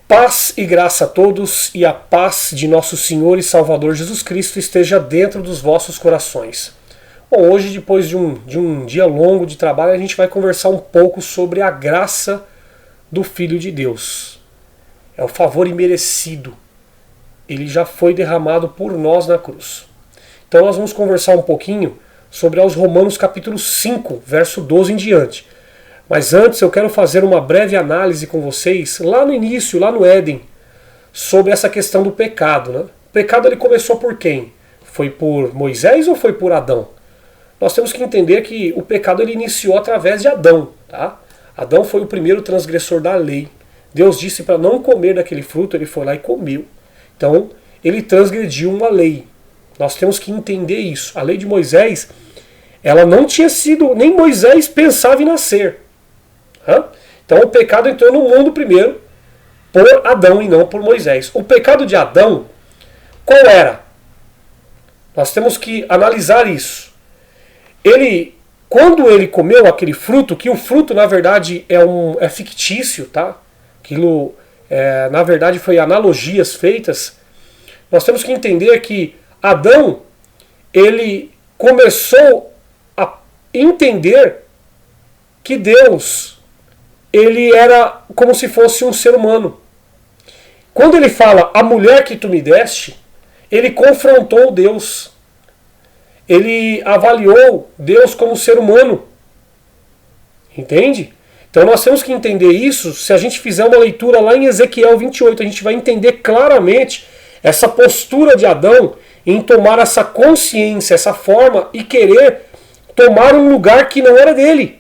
Paz e graça a todos, e a paz de nosso Senhor e Salvador Jesus Cristo esteja dentro dos vossos corações. Bom, hoje, depois de um dia longo de trabalho, a gente vai conversar um pouco sobre a graça do Filho de Deus. É o favor imerecido. Ele já foi derramado por nós na cruz. Então nós vamos conversar um pouquinho sobre aos Romanos capítulo 5, verso 12 em diante. Mas antes eu quero fazer uma breve análise com vocês, lá no início, lá no Éden, sobre essa questão do pecado. Né? O pecado ele começou por quem? Foi por Moisés ou foi por Adão? Nós temos que entender que o pecado ele iniciou através de Adão. Tá? Adão foi o primeiro transgressor da lei. Deus disse para não comer daquele fruto, ele foi lá e comeu. Então, ele transgrediu uma lei. Nós temos que entender isso. A lei de Moisés, ela não tinha sido, nem Moisés pensava em nascer. Então o pecado entrou no mundo primeiro por Adão e não por Moisés. O pecado de Adão, qual era? Nós temos que analisar isso. Quando ele comeu aquele fruto, que o fruto na verdade é fictício, tá? Aquilo na verdade foi analogias feitas. Nós temos que entender que Adão, ele começou a entender que Deus, ele era como se fosse um ser humano. Quando ele fala, a mulher que tu me deste, ele confrontou Deus. Ele avaliou Deus como ser humano. Entende? Então nós temos que entender isso. Se a gente fizer uma leitura lá em Ezequiel 28, a gente vai entender claramente essa postura de Adão em tomar essa consciência, essa forma e querer tomar um lugar que não era dele.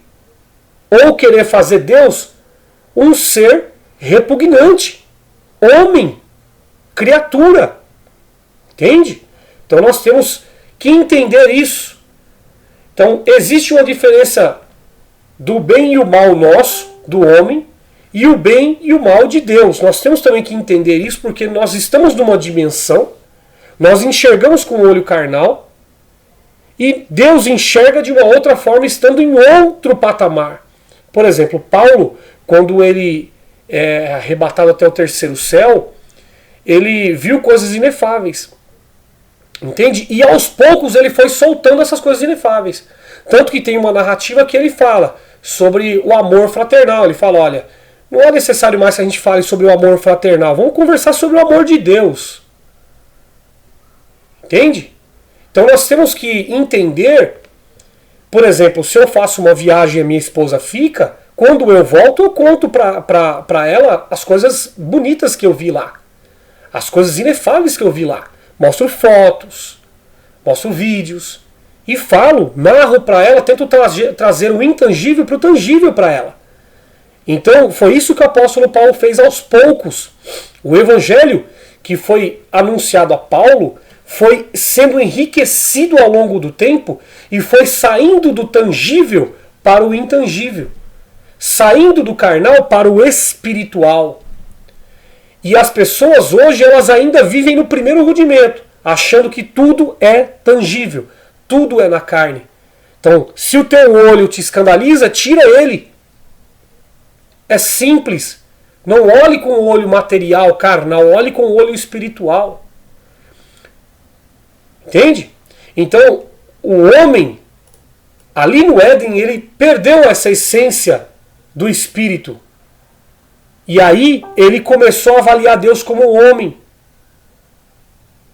Ou querer fazer Deus um ser repugnante, homem, criatura. Entende? Então nós temos que entender isso. Então existe uma diferença do bem e o mal nosso, do homem, e o bem e o mal de Deus. Nós temos também que entender isso porque nós estamos numa dimensão, nós enxergamos com o olho carnal, e Deus enxerga de uma outra forma estando em outro patamar. Por exemplo, Paulo, quando ele é arrebatado até o terceiro céu, ele viu coisas inefáveis. Entende? E aos poucos ele foi soltando essas coisas inefáveis. Tanto que tem uma narrativa que ele fala sobre o amor fraternal. Ele fala, olha, não é necessário mais que a gente fale sobre o amor fraternal. Vamos conversar sobre o amor de Deus. Entende? Então nós temos que entender, por exemplo, se eu faço uma viagem e a minha esposa fica, quando eu volto eu conto para ela as coisas bonitas que eu vi lá. As coisas inefáveis que eu vi lá. Mostro fotos, mostro vídeos e falo, narro para ela, tento trazer o intangível para o tangível para ela. Então foi isso que o apóstolo Paulo fez aos poucos. O evangelho que foi anunciado a Paulo foi sendo enriquecido ao longo do tempo e foi saindo do tangível para o intangível. Saindo do carnal para o espiritual. E as pessoas hoje elas ainda vivem no primeiro rudimento, achando que tudo é tangível, tudo é na carne. Então, se o teu olho te escandaliza, tira ele. É simples. Não olhe com o olho material, carnal, olhe com o olho espiritual. Entende? Então, o homem, ali no Éden, ele perdeu essa essência do espírito. E aí ele começou a avaliar Deus como homem.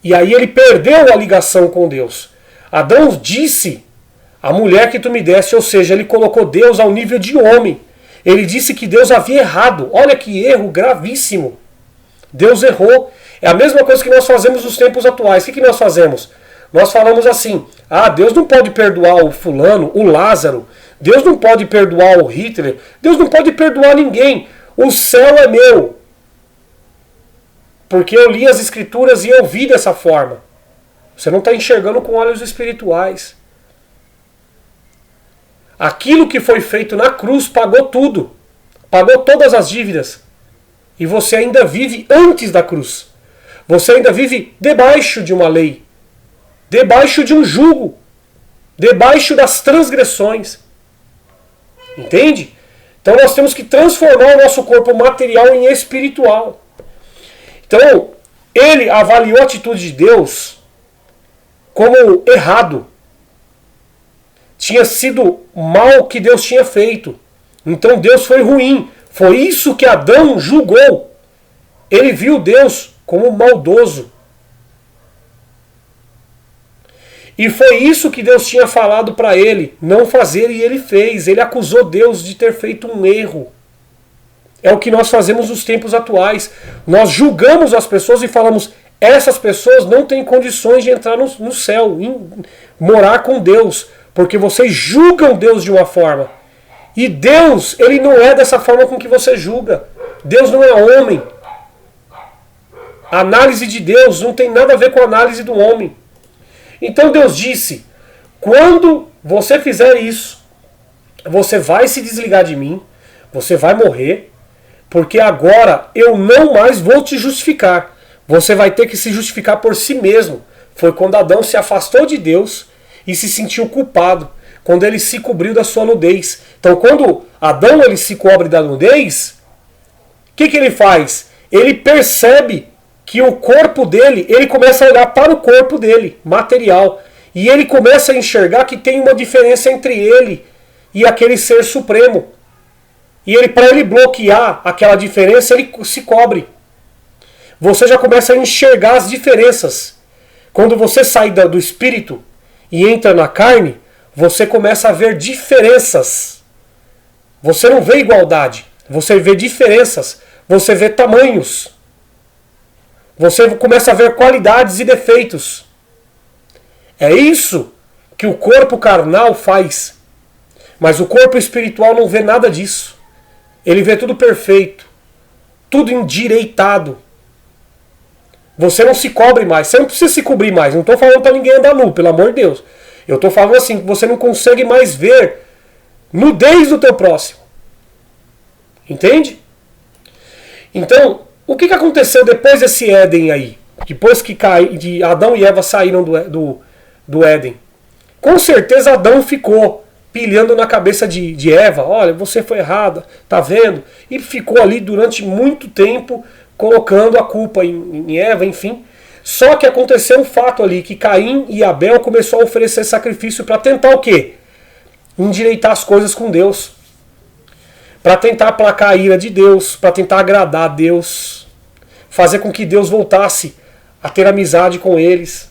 E aí ele perdeu a ligação com Deus. Adão disse, a mulher que tu me deste, ou seja, ele colocou Deus ao nível de homem. Ele disse que Deus havia errado. Olha que erro gravíssimo. Deus errou. É a mesma coisa que nós fazemos nos tempos atuais. O que nós fazemos? Nós falamos assim, Deus não pode perdoar o fulano, o Lázaro. Deus não pode perdoar o Hitler. Deus não pode perdoar ninguém. O céu é meu. Porque eu li as escrituras e eu vi dessa forma. Você não está enxergando com olhos espirituais. Aquilo que foi feito na cruz pagou tudo. Pagou todas as dívidas. E você ainda vive antes da cruz. Você ainda vive debaixo de uma lei. Debaixo de um jugo. Debaixo das transgressões. Entende? Então nós temos que transformar o nosso corpo material em espiritual. Então, ele avaliou a atitude de Deus como errado. Tinha sido mal que Deus tinha feito. Então Deus foi ruim. Foi isso que Adão julgou. Ele viu Deus como maldoso. E foi isso que Deus tinha falado para ele não fazer, e ele fez. Ele acusou Deus de ter feito um erro. É o que nós fazemos nos tempos atuais. Nós julgamos as pessoas e falamos: essas pessoas não têm condições de entrar no céu, morar com Deus, porque vocês julgam Deus de uma forma. E Deus, ele não é dessa forma com que você julga. Deus não é homem. A análise de Deus não tem nada a ver com a análise do homem. Então Deus disse: quando você fizer isso, você vai se desligar de mim, você vai morrer, porque agora eu não mais vou te justificar. Você vai ter que se justificar por si mesmo. Foi quando Adão se afastou de Deus e se sentiu culpado, quando ele se cobriu da sua nudez. Então quando Adão ele se cobre da nudez, o que ele faz? Ele percebe que o corpo dele, ele começa a olhar para o corpo dele, material, e ele começa a enxergar que tem uma diferença entre ele e aquele ser supremo. E ele, para ele bloquear aquela diferença, ele se cobre. Você já começa a enxergar as diferenças. Quando você sai do espírito e entra na carne, você começa a ver diferenças. Você não vê igualdade, você vê diferenças, você vê tamanhos. Você começa a ver qualidades e defeitos. É isso que o corpo carnal faz. Mas o corpo espiritual não vê nada disso. Ele vê tudo perfeito, tudo endireitado. Você não se cobre mais, você não precisa se cobrir mais. Não estou falando para ninguém andar nu, pelo amor de Deus. Eu estou falando assim, que você não consegue mais ver nudez do teu próximo. Entende? Então, o que aconteceu depois desse Éden aí? Depois que Adão e Eva saíram do Éden. Com certeza Adão ficou pilhando na cabeça de Eva. Olha, você foi errada, tá vendo? E ficou ali durante muito tempo colocando a culpa em Eva, enfim. Só que aconteceu um fato ali, que Caim e Abel começou a oferecer sacrifício para tentar o quê? Endireitar as coisas com Deus. Para tentar aplacar a ira de Deus, para tentar agradar a Deus, fazer com que Deus voltasse a ter amizade com eles.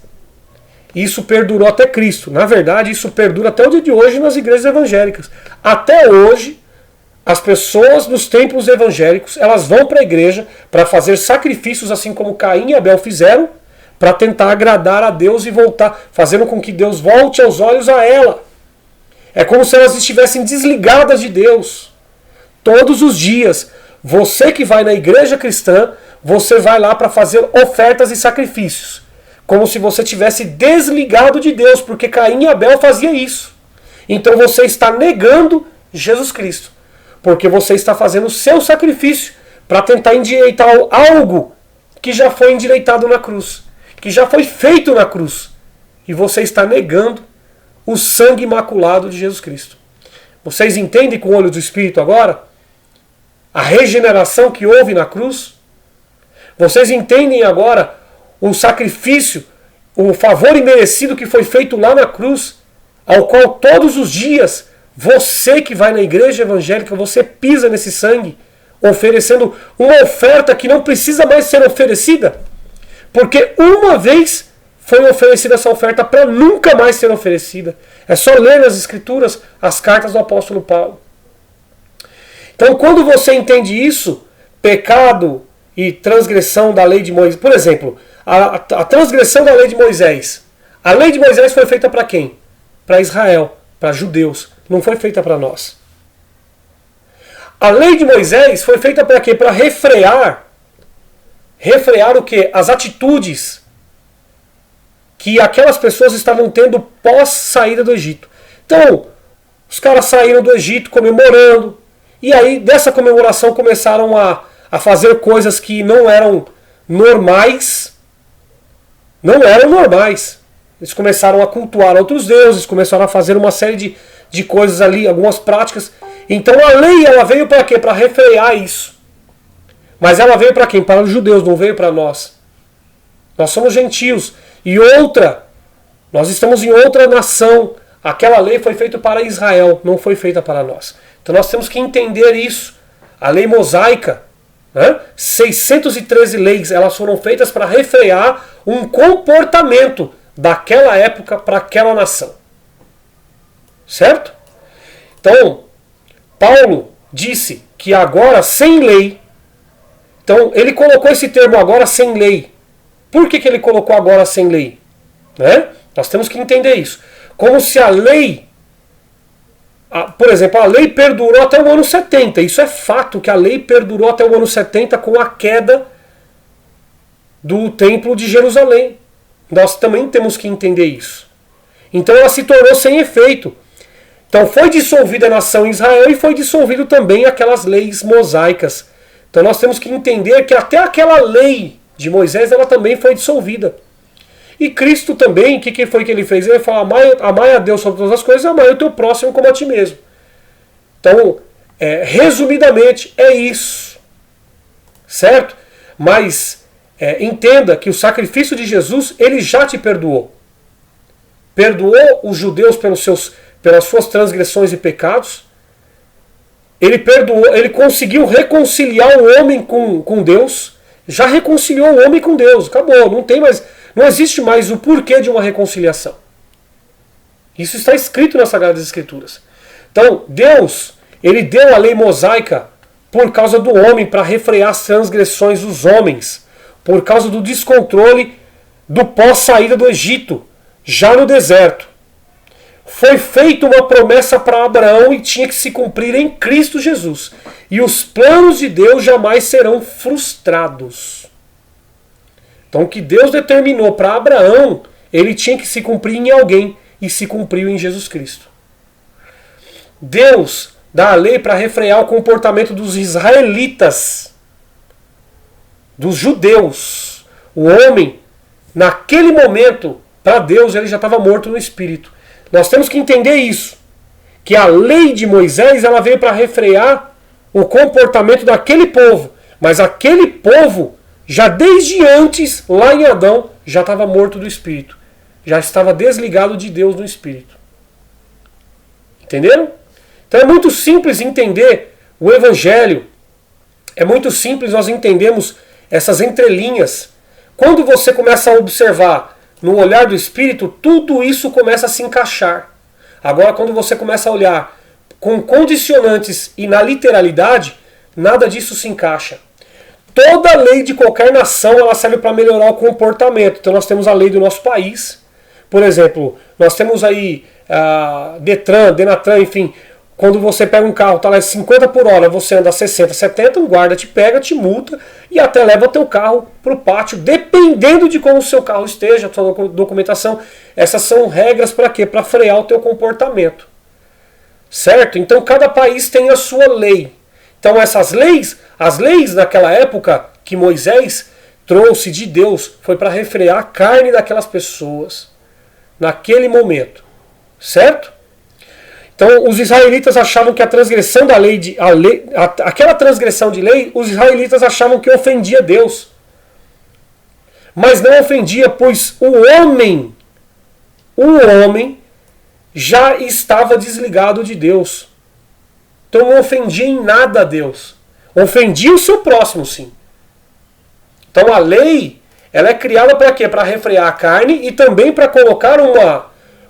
Isso perdurou até Cristo. Na verdade, isso perdura até o dia de hoje nas igrejas evangélicas. Até hoje, as pessoas nos templos evangélicos, elas vão para a igreja para fazer sacrifícios, assim como Caim e Abel fizeram, para tentar agradar a Deus e voltar, fazendo com que Deus volte aos olhos a ela. É como se elas estivessem desligadas de Deus. Todos os dias, você que vai na igreja cristã, você vai lá para fazer ofertas e sacrifícios. Como se você tivesse desligado de Deus, porque Caim e Abel faziam isso. Então você está negando Jesus Cristo, porque você está fazendo o seu sacrifício para tentar endireitar algo que já foi endireitado na cruz, que já foi feito na cruz. E você está negando o sangue imaculado de Jesus Cristo. Vocês entendem com o olho do Espírito agora a regeneração que houve na cruz? Vocês entendem agora o sacrifício, o favor imerecido que foi feito lá na cruz, ao qual todos os dias você que vai na igreja evangélica, você pisa nesse sangue, oferecendo uma oferta que não precisa mais ser oferecida, porque uma vez foi oferecida essa oferta para nunca mais ser oferecida. É só ler nas Escrituras as cartas do apóstolo Paulo. Então, quando você entende isso, pecado e transgressão da lei de Moisés, por exemplo, a transgressão da lei de Moisés. A lei de Moisés foi feita para quem? Para Israel, para judeus. Não foi feita para nós. A lei de Moisés foi feita para quê? Para refrear. Refrear o quê? As atitudes que aquelas pessoas estavam tendo pós saída do Egito. Então, os caras saíram do Egito comemorando. E aí, dessa comemoração, começaram a fazer coisas que não eram normais. Não eram normais. Eles começaram a cultuar outros deuses, começaram a fazer uma série de coisas ali, algumas práticas. Então a lei ela veio para quê? Para refrear isso. Mas ela veio para quem? Para os judeus, não veio para nós. Nós somos gentios. E outra, nós estamos em outra nação. Aquela lei foi feita para Israel, não foi feita para nós. Então nós temos que entender isso. A lei mosaica, né? 613 leis, elas foram feitas para refrear um comportamento daquela época para aquela nação. Certo? Então, Paulo disse que agora sem lei. Então, ele colocou esse termo agora sem lei. Por que ele colocou agora sem lei? Né? Nós temos que entender isso. Como se a lei, por exemplo, a lei perdurou até o ano 70. Isso é fato, que a lei perdurou até o ano 70 com a queda do Templo de Jerusalém. Nós também temos que entender isso. Então ela se tornou sem efeito. Então foi dissolvida a nação Israel e foi dissolvido também aquelas leis mosaicas. Então nós temos que entender que até aquela lei de Moisés ela também foi dissolvida. E Cristo também, o que foi que ele fez? Ele falou, amai a Deus sobre todas as coisas e amai o teu próximo como a ti mesmo. Então, resumidamente, é isso. Certo? Mas entenda que o sacrifício de Jesus, ele já te perdoou. Perdoou os judeus pelas suas transgressões e pecados. Ele perdoou, ele conseguiu reconciliar o homem com Deus. Já reconciliou o homem com Deus. Acabou, não existe mais o porquê de uma reconciliação. Isso está escrito nas Sagradas Escrituras. Então, Deus, ele deu a lei mosaica por causa do homem, para refrear as transgressões dos homens, por causa do descontrole do pós-saída do Egito, já no deserto. Foi feita uma promessa para Abraão e tinha que se cumprir em Cristo Jesus. E os planos de Deus jamais serão frustrados. Então o que Deus determinou para Abraão, ele tinha que se cumprir em alguém, e se cumpriu em Jesus Cristo. Deus dá a lei para refrear o comportamento dos israelitas, dos judeus. O homem, naquele momento, para Deus, ele já estava morto no espírito. Nós temos que entender isso, que a lei de Moisés ela veio para refrear o comportamento daquele povo, mas aquele povo, já desde antes, lá em Adão, já estava morto do espírito. Já estava desligado de Deus no espírito. Entenderam? Então é muito simples entender o Evangelho. É muito simples nós entendermos essas entrelinhas. Quando você começa a observar no olhar do Espírito, tudo isso começa a se encaixar. Agora, quando você começa a olhar com condicionantes e na literalidade, nada disso se encaixa. Toda lei de qualquer nação ela serve para melhorar o comportamento. Então nós temos a lei do nosso país. Por exemplo, nós temos aí Detran, Denatran, enfim. Quando você pega um carro, está lá 50 por hora, você anda 60, 70, um guarda te pega, te multa e até leva teu carro para o pátio, dependendo de como o seu carro esteja, a sua documentação. Essas são regras para quê? Para frear o teu comportamento. Certo? Então cada país tem a sua lei. Então essas leis, as leis naquela época que Moisés trouxe de Deus, foi para refrear a carne daquelas pessoas, naquele momento. Certo? Então os israelitas achavam que a transgressão da lei, aquela transgressão de lei, os israelitas achavam que ofendia Deus. Mas não ofendia, pois o homem já estava desligado de Deus. Então não ofendia em nada a Deus. Ofendia o seu próximo, sim. Então a lei, ela é criada para quê? Para refrear a carne e também para colocar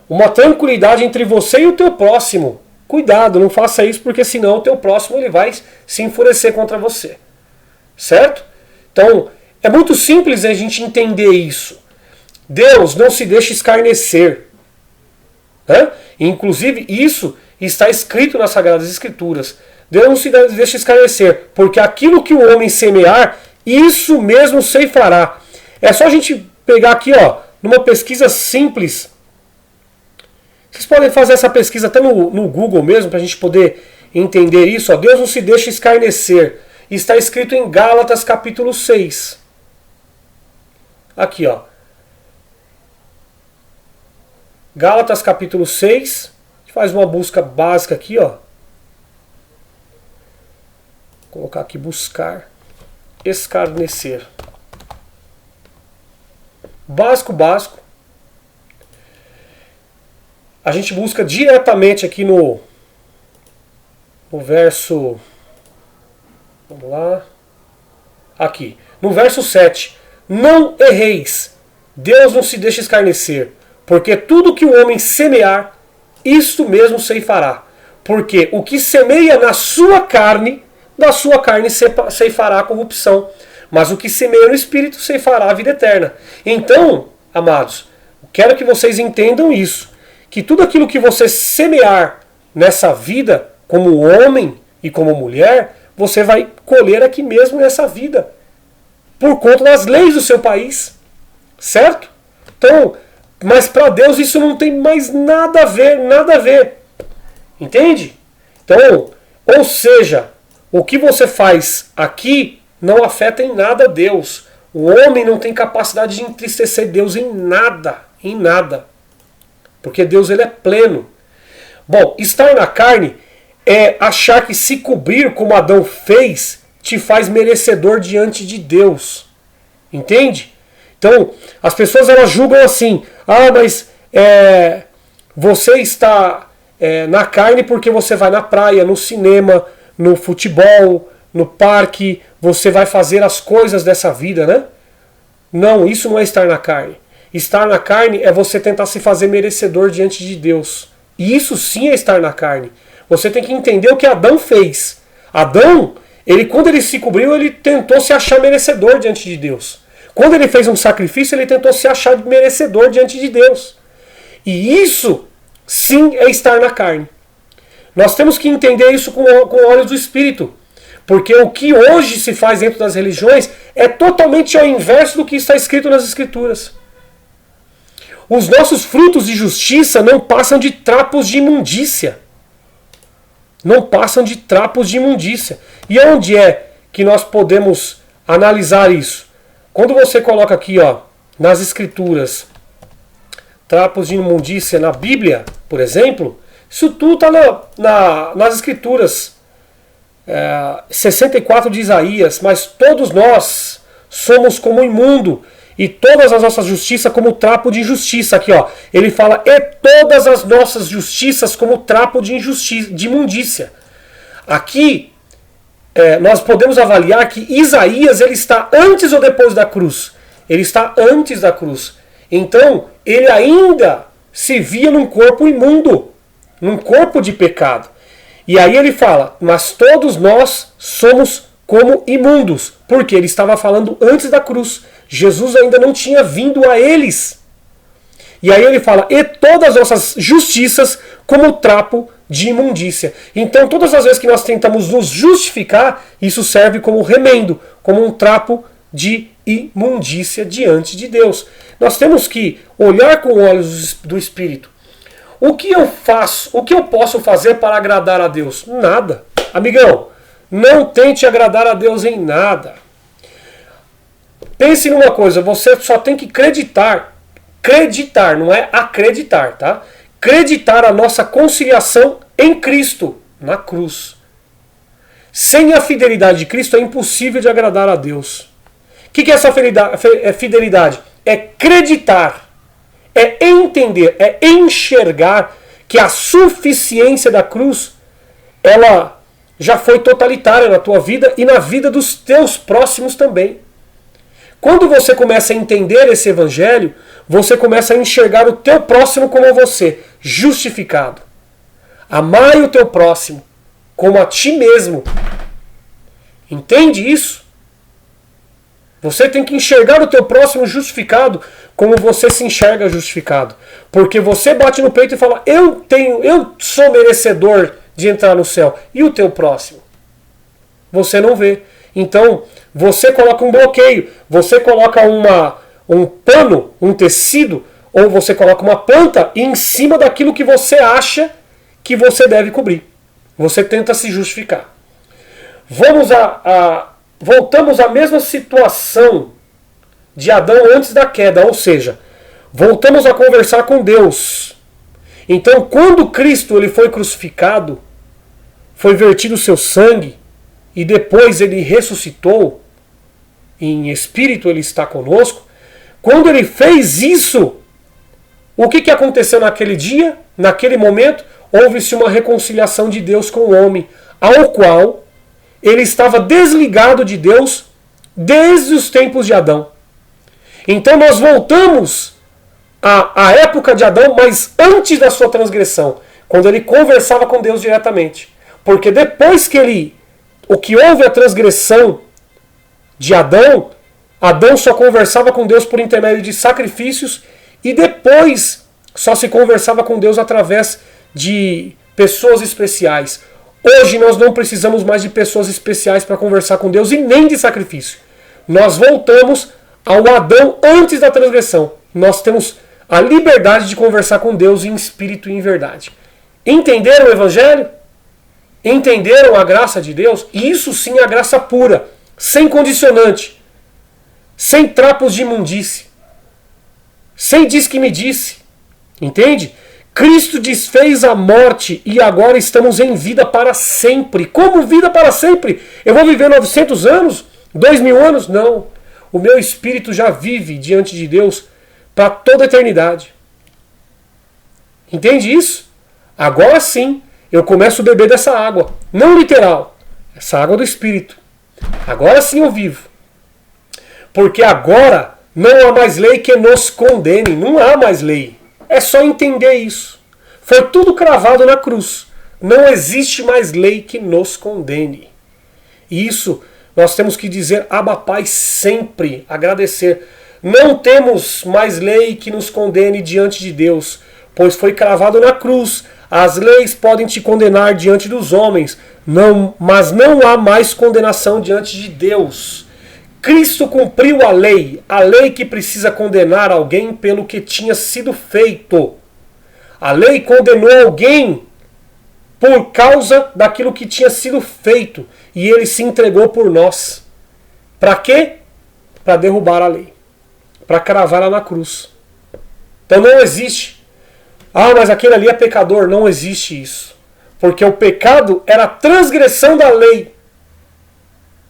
uma tranquilidade entre você e o teu próximo. Cuidado, não faça isso, porque senão o teu próximo ele vai se enfurecer contra você. Certo? Então, é muito simples a gente entender isso. Deus não se deixa escarnecer. Né? Inclusive, isso está escrito nas Sagradas Escrituras. Deus não se deixa escarnecer, porque aquilo que o homem semear, isso mesmo ceifará. É só a gente pegar aqui, ó, numa pesquisa simples. Vocês podem fazer essa pesquisa até no Google mesmo, para a gente poder entender isso. Ó. Deus não se deixa escarnecer. Está escrito em Gálatas capítulo 6. Aqui, ó. Gálatas capítulo 6. A gente faz uma busca básica aqui, ó. Vou colocar aqui buscar. escarnecer. Básico. A gente busca diretamente aqui no verso. Vamos lá. Aqui. No verso 7. Não erreis. Deus não se deixa escarnecer. Porque tudo que o homem semear, isto mesmo ceifará. Porque o que semeia na sua carne, da sua carne ceifará a corrupção. Mas o que semeia no Espírito ceifará a vida eterna. Então, amados, quero que vocês entendam isso. Que tudo aquilo que você semear nessa vida, como homem e como mulher, você vai colher aqui mesmo nessa vida. Por conta das leis do seu país. Certo? Então, mas para Deus isso não tem mais nada a ver. Entende? Então, ou seja, o que você faz aqui não afeta em nada Deus. O homem não tem capacidade de entristecer Deus em nada. Porque Deus ele é pleno. Bom, estar na carne é achar que se cobrir como Adão fez te faz merecedor diante de Deus. Entende? Então, as pessoas elas julgam assim: mas você está na carne porque você vai na praia, no cinema, no futebol, no parque, você vai fazer as coisas dessa vida, né? Não, isso não é estar na carne. Estar na carne é você tentar se fazer merecedor diante de Deus. E isso sim é estar na carne. Você tem que entender o que Adão fez. Adão, quando ele se cobriu, ele tentou se achar merecedor diante de Deus. Quando ele fez um sacrifício, ele tentou se achar merecedor diante de Deus. E isso sim é estar na carne. Nós temos que entender isso com olhos do Espírito. Porque o que hoje se faz dentro das religiões é totalmente ao inverso do que está escrito nas Escrituras. Os nossos frutos de justiça não passam de trapos de imundícia. Não passam de trapos de imundícia. E onde é que nós podemos analisar isso? Quando você coloca aqui, nas Escrituras, trapos de imundícia na Bíblia, por exemplo, isso tudo está nas Escrituras. 64 de Isaías: mas todos nós somos como imundo, e todas as nossas justiças como trapo de injustiça. Aqui, ele fala: e todas as nossas justiças como trapo de imundícia. Aqui, nós podemos avaliar que Isaías ele está antes ou depois da cruz? Ele está antes da cruz. Então, ele ainda se via num corpo imundo, num corpo de pecado. E aí ele fala: mas todos nós somos como imundos. Porque ele estava falando antes da cruz. Jesus ainda não tinha vindo a eles. E aí ele fala: e todas as nossas justiças como trapo de imundícia. Então todas as vezes que nós tentamos nos justificar, isso serve como remendo, como um trapo de imundícia diante de Deus. Nós temos que olhar com olhos do Espírito. O que eu faço? O que eu posso fazer para agradar a Deus? Nada. Amigão, não tente agradar a Deus em nada. Pense numa coisa, você só tem que acreditar. Acreditar, não é acreditar, tá? Acreditar a nossa conciliação em Cristo, na cruz. Sem a fidelidade de Cristo é impossível de agradar a Deus. O que é essa fidelidade? É acreditar. É entender, é enxergar que a suficiência da cruz, ela já foi totalitária na tua vida e na vida dos teus próximos também. Quando você começa a entender esse evangelho, você começa a enxergar o teu próximo como você, justificado. Amai o teu próximo como a ti mesmo. Entende isso? Você tem que enxergar o teu próximo justificado como você se enxerga justificado. Porque você bate no peito e fala: eu sou merecedor de entrar no céu. E o teu próximo? Você não vê. Então, você coloca um bloqueio, você coloca um pano, um tecido, ou você coloca uma planta em cima daquilo que você acha que você deve cobrir. Você tenta se justificar. Voltamos à mesma situação de Adão antes da queda, ou seja, voltamos a conversar com Deus. Então, quando Cristo ele foi crucificado, foi vertido o seu sangue, e depois ele ressuscitou, em espírito ele está conosco. Quando ele fez isso, o que aconteceu naquele dia, naquele momento? Houve-se uma reconciliação de Deus com o homem, ao qual ele estava desligado de Deus desde os tempos de Adão. Então nós voltamos à época de Adão, mas antes da sua transgressão, quando ele conversava com Deus diretamente. Porque depois que houve a transgressão de Adão, Adão só conversava com Deus por intermédio de sacrifícios e depois só se conversava com Deus através de pessoas especiais. Hoje nós não precisamos mais de pessoas especiais para conversar com Deus e nem de sacrifício. Nós voltamos ao Adão antes da transgressão. Nós temos a liberdade de conversar com Deus em espírito e em verdade. Entenderam o Evangelho? Entenderam a graça de Deus? Isso sim é a graça pura, sem condicionante, sem trapos de imundície, sem diz que me disse. Entende? Cristo desfez a morte e agora estamos em vida para sempre. Como vida para sempre? Eu vou viver 900 anos? 2000 anos? Não. O meu espírito já vive diante de Deus para toda a eternidade. Entende isso? Agora sim, eu começo a beber dessa água. Não literal. Essa água do espírito. Agora sim eu vivo. Porque agora não há mais lei que nos condene. Não há mais lei. É só entender isso. Foi tudo cravado na cruz. Não existe mais lei que nos condene. E isso nós temos que dizer Abba Pai sempre, agradecer. Não temos mais lei que nos condene diante de Deus, pois foi cravado na cruz. As leis podem te condenar diante dos homens, mas não há mais condenação diante de Deus. Cristo cumpriu a lei que precisa condenar alguém pelo que tinha sido feito. A lei condenou alguém por causa daquilo que tinha sido feito. E ele se entregou por nós. Para quê? Para derrubar a lei. Para cravá-la na cruz. Então não existe. Ah, mas aquele ali é pecador. Não existe isso. Porque o pecado era a transgressão da lei.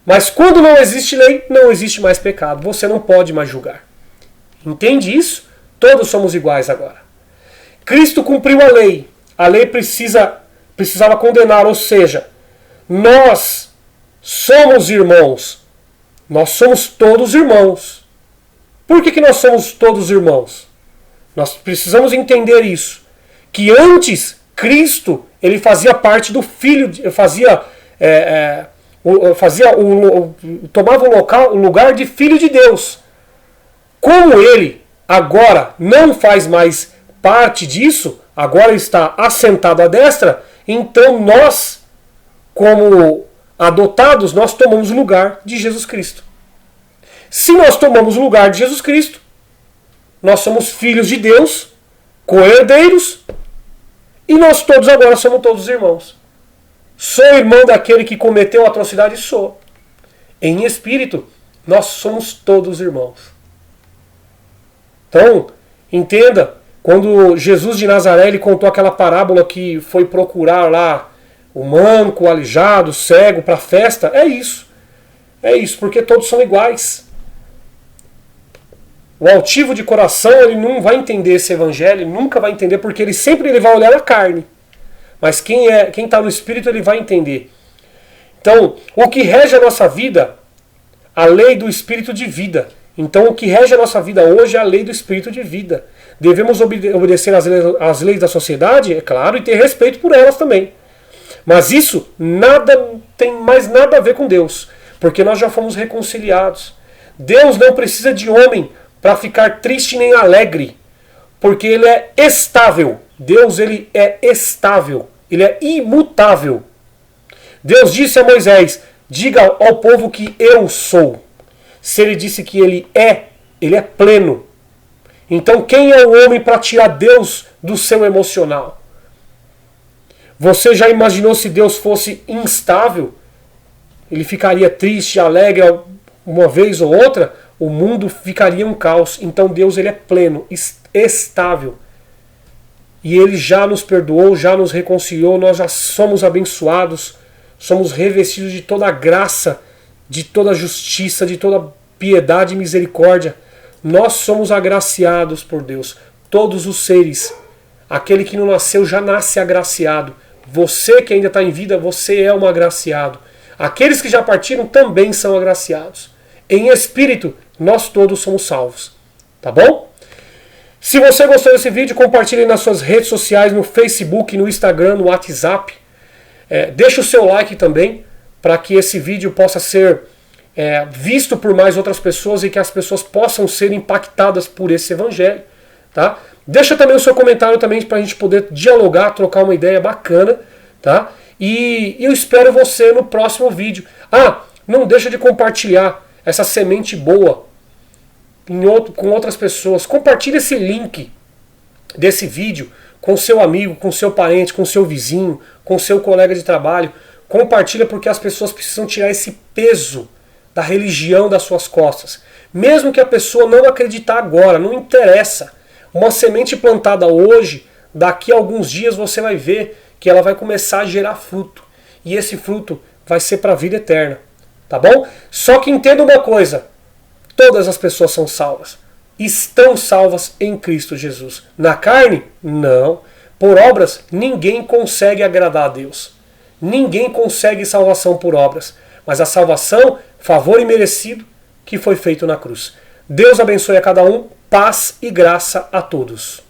Mas quando não existe lei, não existe mais pecado. Você não pode mais julgar. Entende isso? Todos somos iguais agora. Cristo cumpriu a lei. A lei precisava condenar, ou seja, nós somos irmãos. Nós somos todos irmãos. Por que nós somos todos irmãos? Nós precisamos entender isso. Que antes, Cristo, ele fazia parte do Filho, tomava o lugar de Filho de Deus. Como ele agora não faz mais parte disso, agora está assentado à destra, então nós, como adotados, nós tomamos o lugar de Jesus Cristo. Se nós tomamos o lugar de Jesus Cristo, nós somos filhos de Deus, co-herdeiros, e nós todos agora somos todos irmãos. Sou irmão daquele que cometeu a atrocidade? Sou. Em espírito, nós somos todos irmãos. Então, entenda, quando Jesus de Nazaré ele contou aquela parábola que foi procurar lá o manco, o aleijado, o cego para a festa, é isso. É isso, porque todos são iguais. O altivo de coração ele não vai entender esse evangelho, ele nunca vai entender, porque ele sempre vai olhar a carne. Mas quem está no Espírito, ele vai entender. Então, o que rege a nossa vida, a lei do Espírito de vida. Então, o que rege a nossa vida hoje é a lei do Espírito de vida. Devemos obedecer às leis da sociedade, é claro, e ter respeito por elas também. Mas isso tem mais nada a ver com Deus, porque nós já fomos reconciliados. Deus não precisa de homem para ficar triste nem alegre, porque ele é estável. Deus ele é estável. Ele é imutável. Deus disse a Moisés, diga ao povo que eu sou. Se ele disse que ele é pleno. Então quem é o homem para tirar Deus do seu emocional? Você já imaginou se Deus fosse instável? Ele ficaria triste, alegre uma vez ou outra? O mundo ficaria um caos. Então Deus ele é pleno, estável. E ele já nos perdoou, já nos reconciliou, nós já somos abençoados, somos revestidos de toda a graça, de toda a justiça, de toda a piedade e misericórdia. Nós somos agraciados por Deus. Todos os seres. Aquele que não nasceu já nasce agraciado. Você que ainda está em vida, você é um agraciado. Aqueles que já partiram também são agraciados. Em espírito, nós todos somos salvos. Tá bom? Se você gostou desse vídeo, compartilhe nas suas redes sociais, no Facebook, no Instagram, no WhatsApp. Deixe o seu like também, para que esse vídeo possa ser visto por mais outras pessoas e que as pessoas possam ser impactadas por esse evangelho. Tá? Deixa também o seu comentário também para a gente poder dialogar, trocar uma ideia bacana. Tá? E eu espero você no próximo vídeo. Não deixa de compartilhar essa semente boa com outras pessoas. Compartilhe esse link desse vídeo com seu amigo, com seu parente, com seu vizinho, com seu colega de trabalho. Compartilha porque as pessoas precisam tirar esse peso da religião das suas costas. Mesmo que a pessoa não acreditar agora, não interessa. Uma semente plantada hoje, daqui a alguns dias você vai ver que ela vai começar a gerar fruto. E esse fruto vai ser para a vida eterna. Tá bom? Só que entenda uma coisa. Todas as pessoas são salvas. Estão salvas em Cristo Jesus. Na carne? Não. Por obras, ninguém consegue agradar a Deus. Ninguém consegue salvação por obras. Mas a salvação, favor imerecido, que foi feito na cruz. Deus abençoe a cada um. Paz e graça a todos.